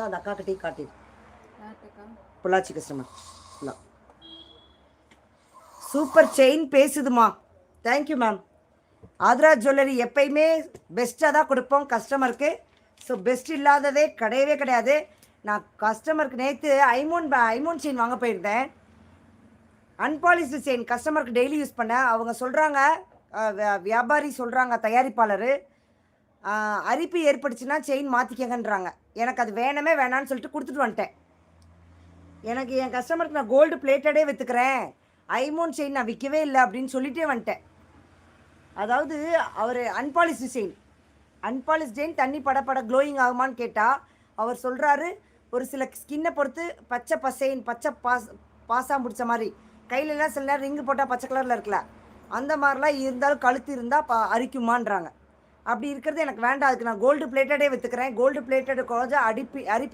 அந்த அக்கா கிட்டே காட்டிடு. பொள்ளாச்சி கஸ்டமர். சூப்பர் செயின் பேசுதுமா. Thank you ma'am. ஆத்ரா ஜுவல்லரி எப்பயுமே பெஸ்ட்டாக தான் கொடுப்போம் கஸ்டமருக்கு. ஸோ பெஸ்ட் இல்லாததே கிடையவே கிடையாது. நான் கஸ்டமருக்கு நேற்று ஐமோன் செயின் வாங்க போயிருந்தேன். அன்பாலிஷ்டு செயின் கஸ்டமருக்கு டெய்லி யூஸ் பண்ணேன். அவங்க சொல்கிறாங்க, வியாபாரி சொல்கிறாங்க, தயாரிப்பாளர் அரிப்பு ஏற்படுச்சுன்னா செயின் மாற்றிக்கங்கன்றாங்க. எனக்கு அது வேணவே வேணான்னு சொல்லிட்டு கொடுத்துட்டு வந்துட்டேன். எனக்கு என் கஸ்டமருக்கு நான் கோல்டு பிளேட்டடே விற்றுக்கிறேன், ஐமோன் செயின் நான் விற்கவே இல்லை அப்படின்னு சொல்லிட்டே வந்துட்டேன். அதாவது அவர் அன்பாலிஷ்டு செயின் தண்ணி பட க்ளோயிங் ஆகுமான்னு கேட்டால் அவர் சொல்கிறாரு, ஒரு சில ஸ்கின்னை பொறுத்து பச்சை பாசாக பிடிச்ச மாதிரி கையிலலாம் சில நேரம் ரிங்கு போட்டால் பச்சை கலரில் இருக்கல, அந்த மாதிரிலாம் இருந்தாலும் கழுத்து இருந்தால் அரிக்குமான்றாங்க. அப்படி இருக்கிறது எனக்கு வேண்டாம். அதுக்கு நான் கோல்டு பிளேட்டடே விற்றுக்கிறேன். கோல்டு பிளேட்டடு கொஞ்சம் அரிப்பு